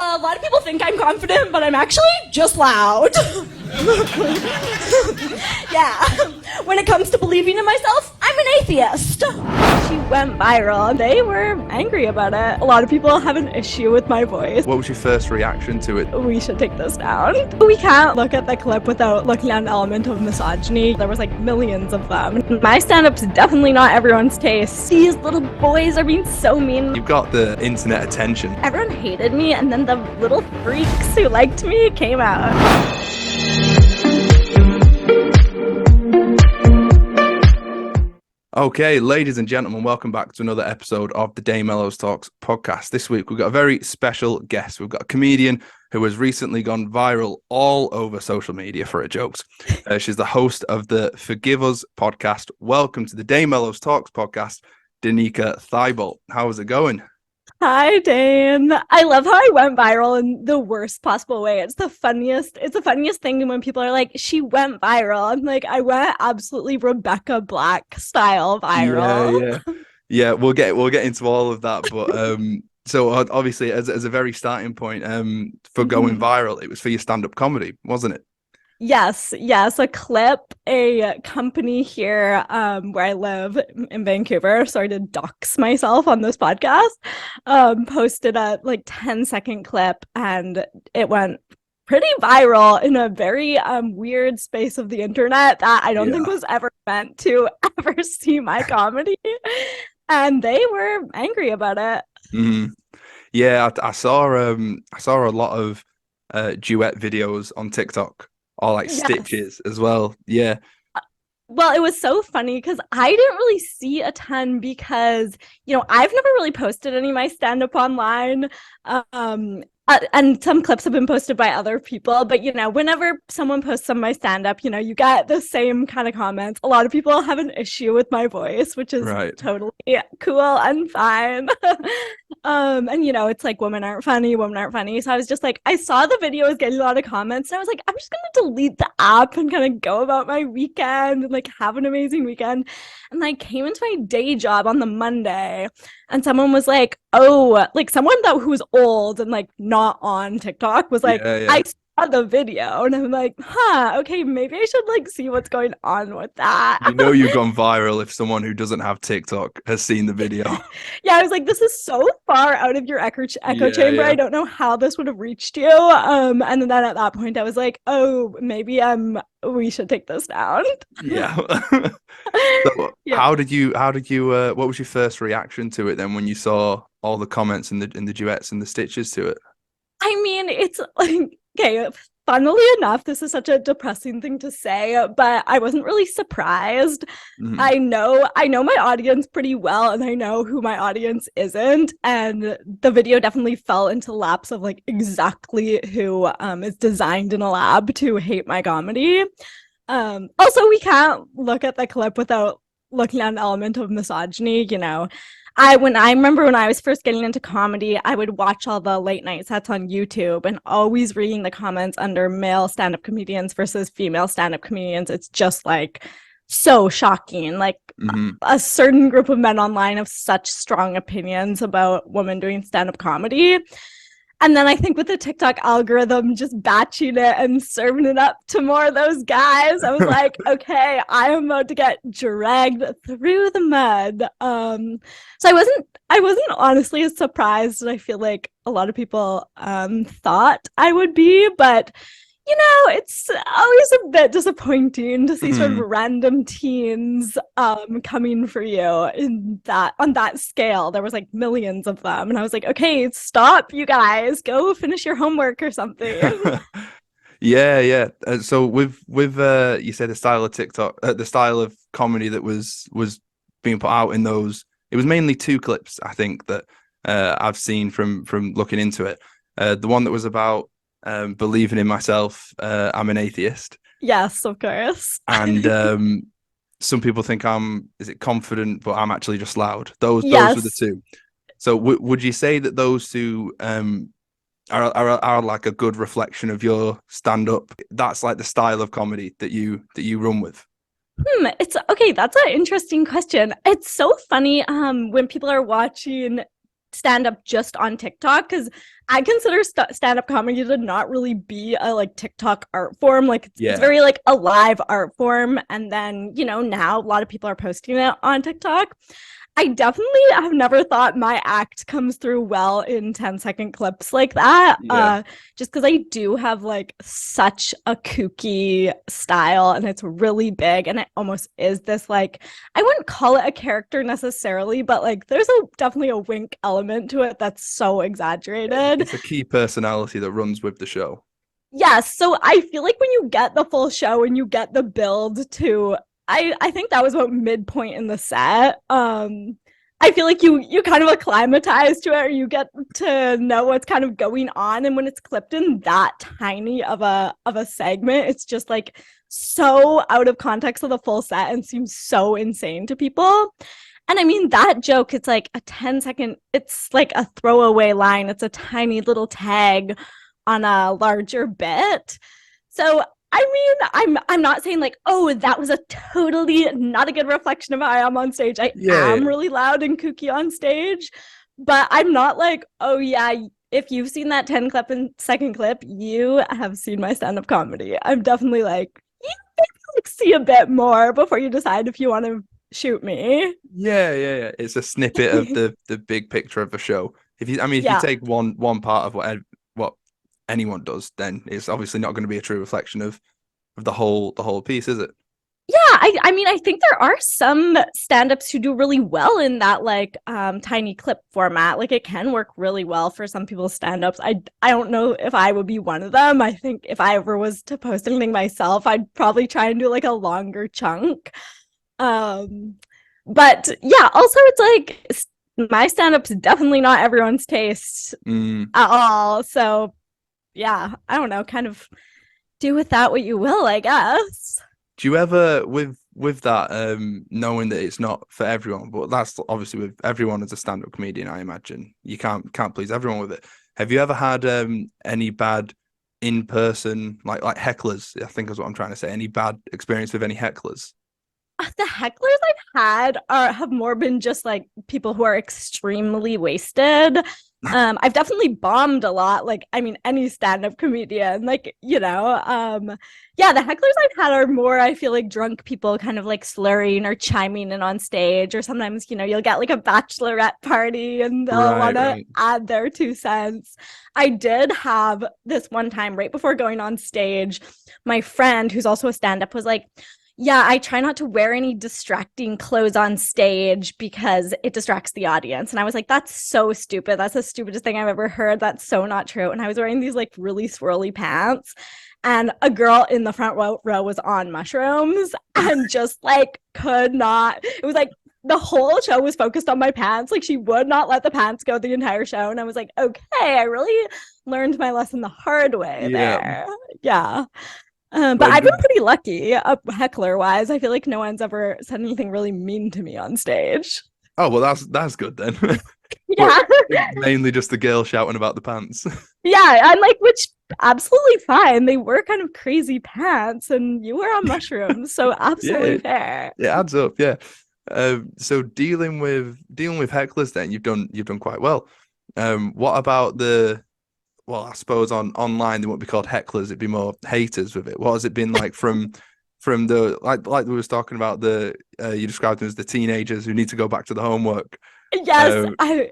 A lot of people think I'm confident, but I'm actually just loud. Yeah. When it comes to believing in myself, I'm an atheist. She went viral. They were angry about it. A lot of people have an issue with my voice. What was your first reaction to it? We should take this down. We can't look at the clip without looking at an element of misogyny. There was like millions of them. My stand-up's definitely not everyone's taste. These little boys are being so mean. You've got the internet attention. Everyone hated me, and then the little freaks who liked me came out. Okay, ladies and gentlemen, welcome back to another episode of the DaneMellowsTalks podcast. This week, we've got a very special guest. We've got a comedian who has recently gone viral all over social media for her jokes. She's the host of the Forgive Us podcast. Welcome to the DaneMellowsTalks podcast, Danika Thibault. How's it going? Hi, Dane. I love how I went viral in the worst possible way. It's the funniest thing when people are like, she went viral. I'm like, I went absolutely Rebecca Black style viral. Yeah. We'll get into all of that, but so obviously as a very starting point, for going viral, it was for your stand-up comedy, wasn't it? Yes, a clip, a company here where I live in Vancouver, sorry to dox myself on this podcast, posted a 10-second clip, and it went pretty viral in a very weird space of the internet that I don't think was ever meant to ever see my comedy, and they were angry about it. Mm-hmm. Yeah, I saw a lot of duet videos on TikTok. Or like stitches as well. Yeah. Well, it was so funny because I didn't really see a ton because, I've never really posted any of my stand-up online. And some clips have been posted by other people. But, whenever someone posts some of my stand-up, you get the same kind of comments. A lot of people have an issue with my voice, which is totally cool and fine. And, it's like women aren't funny. So I was just like, I saw the video was getting a lot of comments. And I was like, I'm just going to delete the app and kind of go about my weekend and have an amazing weekend. And I came into my day job on the Monday. And someone was like, someone who was old and not on TikTok was like, I saw the video. And I'm like, okay, maybe I should see what's going on with that. You've gone viral if someone who doesn't have TikTok has seen the video. Yeah, I was like, this is so far out of your echo chamber. I don't know how this would have reached you. And then at that point I was like, oh, maybe we should take this down. Yeah. So how did you what was your first reaction to it then when you saw all the comments and the duets and the stitches to it? I mean, it's okay, funnily enough, this is such a depressing thing to say, but I wasn't really surprised. Mm-hmm. I know my audience pretty well, and I know who my audience isn't, and the video definitely fell into laps of exactly who is designed in a lab to hate my comedy. Also, we can't look at the clip without looking at an element of misogyny. I remember when I was first getting into comedy, I would watch all the late night sets on YouTube and always reading the comments under male stand-up comedians versus female stand-up comedians. It's just so shocking. A certain group of men online have such strong opinions about women doing stand-up comedy. And then I think with the TikTok algorithm just batching it and serving it up to more of those guys, I was like, okay, I am about to get dragged through the mud. So I wasn't honestly as surprised as I feel like a lot of people thought I would be, but it's always a bit disappointing to see sort of random teens coming for you on that scale. There was like millions of them, and I was like, okay, stop, you guys, go finish your homework or something. Yeah. So with you say the style of TikTok, the style of comedy that was being put out in those, it was mainly two clips, I think, that I've seen from looking into it. The one that was about believing in myself, I'm an atheist. Yes, of course. And some people think I'm confident, but I'm actually just loud. Those were the two. So would you say that those two are like a good reflection of your stand-up? That's like the style of comedy that you run with? It's okay. That's an interesting question. It's so funny when people are watching stand-up just on TikTok, because I consider stand-up comedy to not really be a like TikTok art form. Like it's very like a live art form, and then now a lot of people are posting it on TikTok. I definitely have never thought my act comes through well in 10-second clips like that. Just because I do have like such a kooky style, and it's really big, and it almost is this like, I wouldn't call it a character necessarily, but like there's definitely a wink element to it that's so exaggerated. It's a key personality that runs with the show. Yes, so I feel like when you get the full show and you get the build to, I think that was about midpoint in the set. I feel like you kind of acclimatize to it, or you get to know what's kind of going on. And when it's clipped in that tiny of a segment, it's just like so out of context of the full set and seems so insane to people. And I mean, that joke, it's like a 10-second, it's like a throwaway line. It's a tiny little tag on a larger bit. So I mean, I'm not saying like, oh, that was a totally not a good reflection of how I am on stage. I am really loud and kooky on stage, but I'm not like, oh yeah, if you've seen that 10-second clip, you have seen my stand-up comedy. I'm definitely like, you like see a bit more before you decide if you want to shoot me. Yeah. It's a snippet of the big picture of the show. If you take one part of what anyone does, then it's obviously not going to be a true reflection of the whole piece, is it? Yeah, I mean, I think there are some stand-ups who do really well in that like tiny clip format. Like it can work really well for some people's stand-ups. I don't know if I would be one of them. I think if I ever was to post anything myself, I'd probably try and do like a longer chunk. But yeah, also it's like my stand-up's definitely not everyone's taste at all. So yeah, I don't know, kind of do with that what you will, I guess. Do you ever with that knowing that it's not for everyone, but that's obviously with everyone as a stand-up comedian, I imagine you can't please everyone with it. Have you ever had any bad in person like hecklers, I think is what I'm trying to say, any bad experience with any hecklers? The hecklers I've had have more been just like people who are extremely wasted. I've definitely bombed a lot. Like, I mean, any stand-up comedian, like, yeah, the hecklers I've had are more, I feel like, drunk people kind of like slurring or chiming in on stage, or sometimes, you'll get like a bachelorette party and they'll want to add their 2 cents. I did have this one time right before going on stage, my friend, who's also a stand-up, was like, yeah, I try not to wear any distracting clothes on stage because it distracts the audience. And I was like, that's so stupid. That's the stupidest thing I've ever heard. That's so not true. And I was wearing these like really swirly pants. And a girl in the front row was on mushrooms and just like could not. It was like the whole show was focused on my pants. Like she would not let the pants go the entire show. And I was like, okay, I really learned my lesson the hard way there. Yeah. But I've been pretty lucky heckler wise. I feel like no one's ever said anything really mean to me on stage. Oh, well, that's good then. Yeah. Mainly just the girl shouting about the pants. Yeah, I'm like, which absolutely fine. They were kind of crazy pants and you were on mushrooms, so absolutely fair. It adds up, yeah. So dealing with hecklers then, you've done quite well. What about I suppose online they won't be called hecklers, it'd be more haters with it. What has it been like from the like we was talking about you described them as the teenagers who need to go back to the homework? Yes, I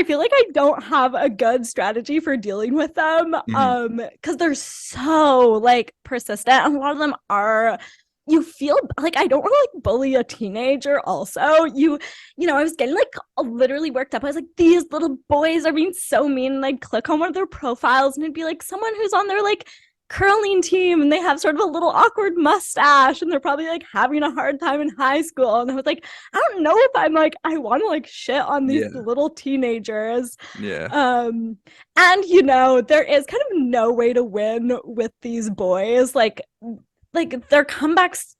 feel like I don't have a good strategy for dealing with them because they're so like persistent, and a lot of them are, you feel like I don't want to like bully a teenager also. I was getting like literally worked up. I was like, these little boys are being so mean, and I'd click on one of their profiles and it'd be like someone who's on their like curling team and they have sort of a little awkward mustache and they're probably like having a hard time in high school. And I was like, I don't know if I'm like, I want to like shit on these little teenagers. Yeah. And there is kind of no way to win with these boys. Like their comebacks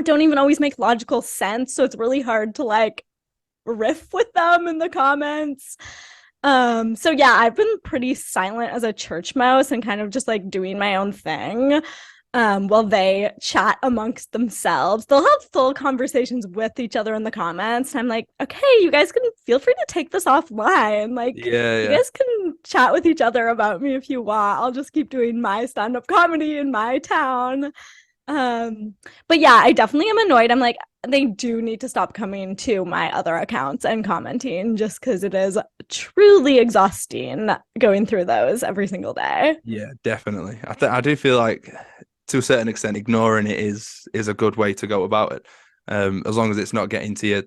don't even always make logical sense. So it's really hard to like riff with them in the comments. So yeah, I've been pretty silent as a church mouse and kind of just like doing my own thing. while they chat amongst themselves. They'll have full conversations with each other in the comments. And I'm like, okay, you guys can feel free to take this offline. Like, Yeah, you yeah. guys can chat with each other about me if you want. I'll just keep doing my stand-up comedy in my town. But yeah, I definitely am annoyed. I'm like, they do need to stop coming to my other accounts and commenting, just because it is truly exhausting going through those every single day. Yeah, definitely. I do feel like to a certain extent ignoring it is a good way to go about it. As long as it's not getting to you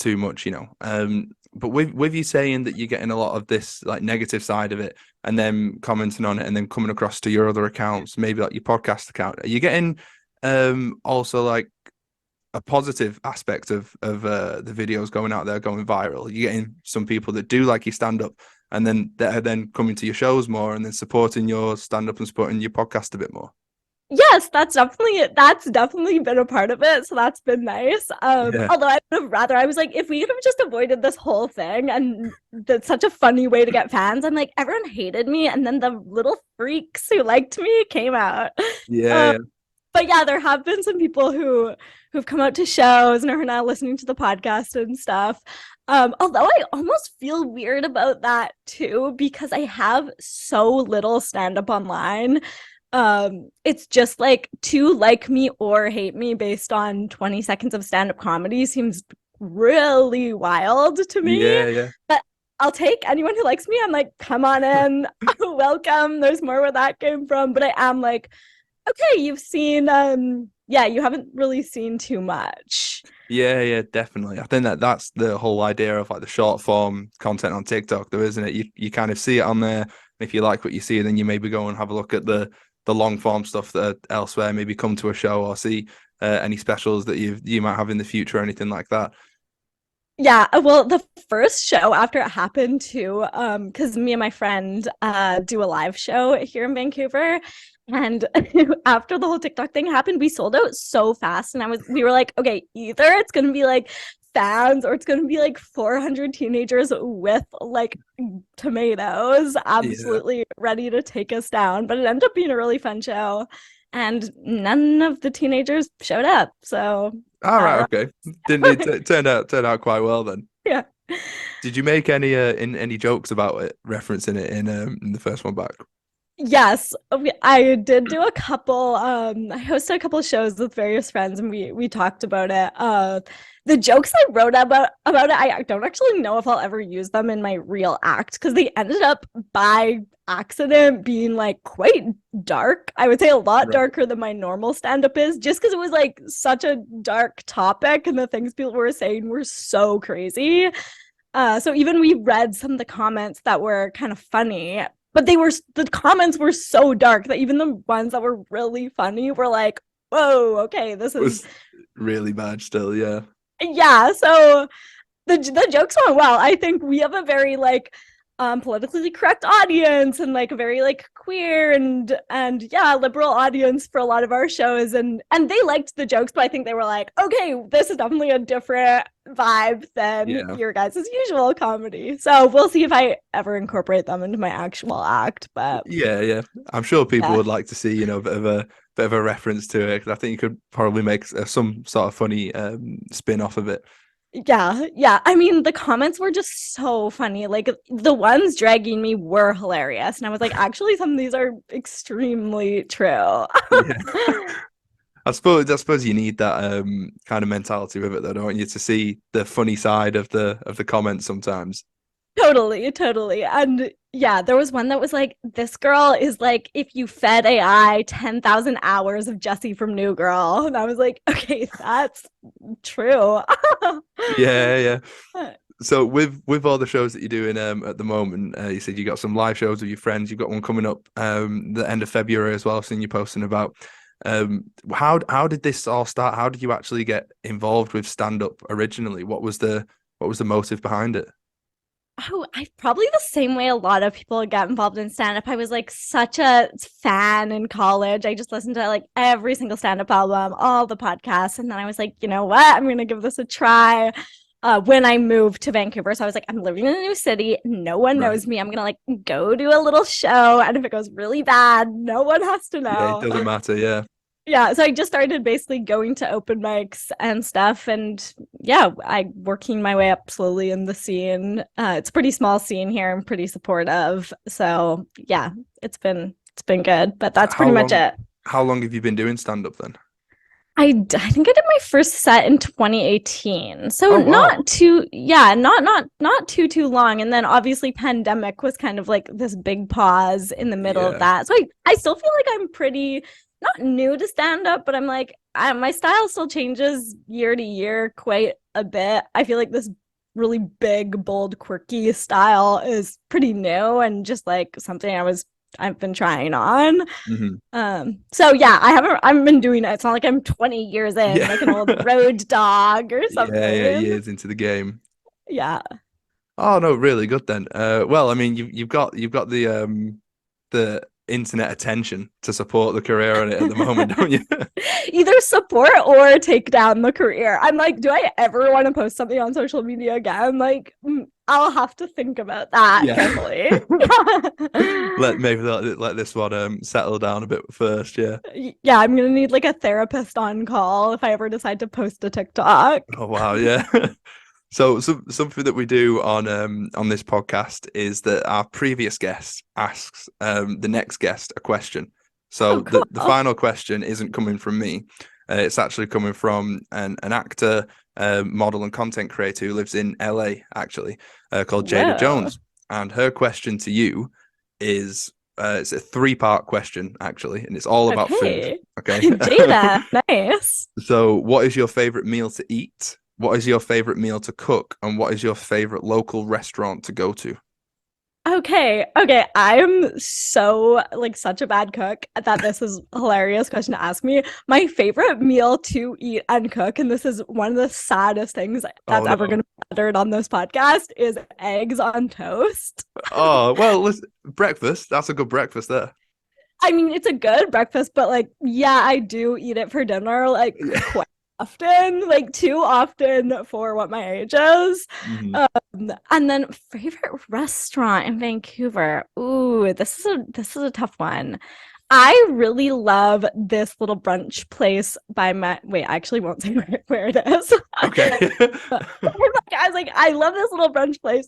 too much, you know. But with you saying that you're getting a lot of this like negative side of it and then commenting on it and then coming across to your other accounts, maybe like your podcast account, are you getting also like a positive aspect of the videos going out there going viral? You're getting some people that do like your stand up and then that are then coming to your shows more and then supporting your stand up and supporting your podcast a bit more. Yes, that's definitely been a part of it. So that's been nice. Yeah. Although I would have rather, I was like, if we could have just avoided this whole thing, and that's such a funny way to get fans. I'm like, everyone hated me, and then the little freaks who liked me came out. Yeah, Um, yeah. but yeah, there have been some people who've come out to shows and are now listening to the podcast and stuff. Although I almost feel weird about that too, because I have so little stand-up online. It's just like to like me or hate me based on 20 seconds of stand-up comedy seems really wild to me. Yeah, yeah. But I'll take anyone who likes me. I'm like, come on in, welcome. There's more where that came from. But I am like, okay, you've seen yeah, you haven't really seen too much. Yeah, yeah, definitely. I think that's the whole idea of like the short form content on TikTok, though, isn't it? You kind of see it on there. If you like what you see, then you maybe go and have a look at the long form stuff that are elsewhere. Maybe come to a show or see any specials that you might have in the future or anything like that. Yeah, well, the first show after it happened too, because me and my friend do a live show here in Vancouver. And after the whole TikTok thing happened, we sold out so fast. And we were like, okay, either it's gonna be like fans or it's gonna be like 400 teenagers with like tomatoes Yeah. absolutely ready to take us down. But it ended up being a really fun show. And none of the teenagers showed up. So All right. uh, Okay. Didn't it turned out quite well then? yeah. Did you make any jokes about it, referencing it in the first one back? Yes, I did do a couple. I hosted a couple of shows with various friends, and we talked about it. The jokes I wrote about it, I don't actually know if I'll ever use them in my real act because they ended up by accident being like quite dark. I would say a lot Right. darker than my normal stand-up is, just because it was like such a dark topic, and the things people were saying were so crazy. So even we read some of the comments that were kind of funny, but the comments were so dark that even the ones that were really funny were like, whoa, okay, this It is was really bad still, yeah. yeah. So the jokes went well. I think we have a very like politically correct audience and like a very like queer and yeah, liberal audience for a lot of our shows, and they liked the jokes, but I think they were like, okay, this is definitely a different vibe than Yeah. your guys' usual comedy. So we'll see if I ever incorporate them into my actual act. But Yeah, yeah. I'm sure people yeah. would like to see, a bit of a reference to it. 'Cause I think you could probably make some sort of funny spin off of it. Yeah. I mean, the comments were just so funny. Like the ones dragging me were hilarious. And I was like, actually, some of these are extremely true. Yeah. I suppose you need that kind of mentality with it though, don't you? To see the funny side of the comments sometimes. Totally. And yeah, there was one that was like, this girl is like, if you fed AI 10,000 hours of Jessie from New Girl. And I was like, okay, that's true. Yeah, yeah. So with all the shows that you're doing at the moment, you said you got some live shows with your friends. You've got one coming up the end of February as well. I've seen you posting about. How did this all start? How did you actually get involved with stand up originally? What was the motive behind it? Oh, I probably the same way a lot of people get involved in stand-up. I was like such a fan in college. I just listened to like every single stand-up album, all the podcasts, and then I was like, you know what? I'm gonna give this a try. When I moved to Vancouver, so I was like, I'm living in a new city. No one Right. knows me. I'm gonna like go do a little show, and if it goes really bad, no one has to Yeah, it know. doesn't matter. Yeah. Yeah, so I just started basically going to open mics and stuff, and yeah, I working my way up slowly in the scene. It's a pretty small scene here and pretty supportive. So yeah, it's been good, but that's How pretty much long it. how long have you been doing stand-up then? I think I did my first set in 2018. So Oh wow. not too long. And then obviously pandemic was kind of like this big pause in the middle of Yeah. that. So I still feel like I'm pretty not new to stand up, but I'm like my style still changes year to year quite a bit. I feel like this really big, bold, quirky style is pretty new and just like something I've been trying on. Hmm. So yeah, I haven't been doing it. It's not like I'm 20 years in, Yeah. like an old road dog or Yeah, something. years into the game. Yeah. Oh no, really good then. Well, I mean, you've got the internet attention to support the career on it at the moment, don't you? Either support or take down the career. I'm like, do I ever want to post something on social media again? Like, I'll have to think about that Yeah. carefully. Let this one settle down a bit first. Yeah. Yeah, I'm gonna need like a therapist on call if I ever decide to post a TikTok. Oh wow, yeah. So something that we do on this podcast is that our previous guest asks the next guest a question. So Oh, cool. the final question isn't coming from me. It's actually coming from an actor, model, and content creator who lives in LA, actually, called Jada Whoa. Jones. And her question to you is it's a three-part question, actually, and it's all about food. Okay. Okay. Jada, nice. So, what is your favorite meal to eat? What is your favorite meal to cook? And what is your favorite local restaurant to go to? Okay. I'm so like such a bad cook that this is a hilarious question to ask me. My favorite meal to eat and cook, and this is one of the saddest things Oh that's ever no. going to be uttered on this podcast, is eggs on toast. Oh, well, listen, breakfast. That's a good breakfast there. I mean, it's a good breakfast, but like, yeah, I do eat it for dinner like Yeah. quite often, like too often for what my age is. Mhm. And then favorite restaurant in Vancouver. Ooh, this is a tough one. I really love this little brunch place by my wait, I actually won't say where it is. Okay. I was like, I love this little brunch place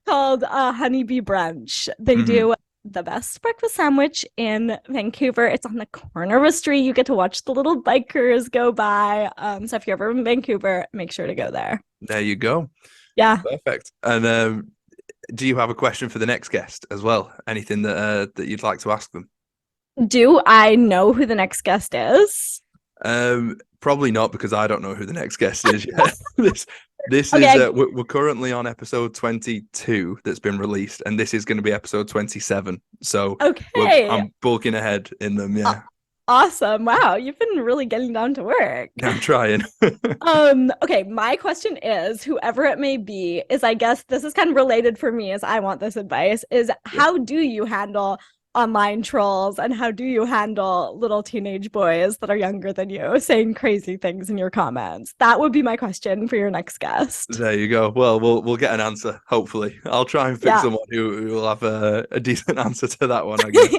called Honeybee Brunch. They Mhm. do the best breakfast sandwich in Vancouver. It's on the corner of a street. You get to watch the little bikers go by. So if you're ever in Vancouver, make sure to go there. There you go. Yeah. Perfect. And do you have a question for the next guest as well? Anything that you'd like to ask them? Do I know who the next guest is? Probably not because I don't know who the next guest is yet. This is Okay. we're currently on episode 22 that's been released, and this is going to be episode 27. So Okay. I'm bulking ahead in them. Uh, Yeah, awesome. Wow, you've been really getting down to work. I'm trying. Okay, my question is, whoever it may be, is I guess this is kind of related for me as I want this advice, is Yeah. how do you handle online trolls and how do you handle little teenage boys that are younger than you saying crazy things in your comments? That would be my question for your next guest. There you go. Well, we'll get an answer. Hopefully, I'll try and pick Yeah. someone who will have a decent answer to that one. I guess.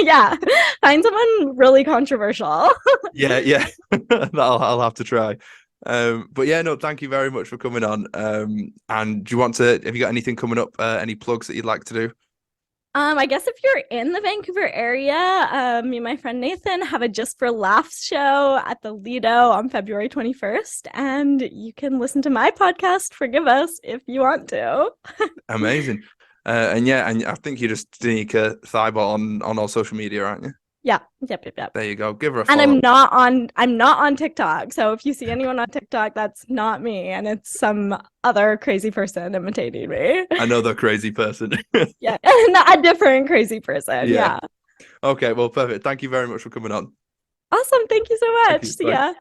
Yeah. Find someone really controversial. Yeah. I'll have to try. But yeah, no, thank you very much for coming on. And do you want to? Have you got anything coming up? Any plugs that you'd like to do? I guess if you're in the Vancouver area, me and my friend Nathan have a Just for Laughs show at the Lido on February 21st. And you can listen to my podcast, Forgive Us, if you want to. Amazing. And yeah, and I think you're just Danika Thibault on all social media, aren't you? Yeah. Yep. There you go. Give her a And follow. I'm not on TikTok. So if you see anyone on TikTok, that's not me. And it's some other crazy person imitating me. Another crazy person. Yeah. A different crazy person. Yeah. Yeah. Okay, well, perfect. Thank you very much for coming on. Awesome. Thank you so Thank much. you. See Bye. ya.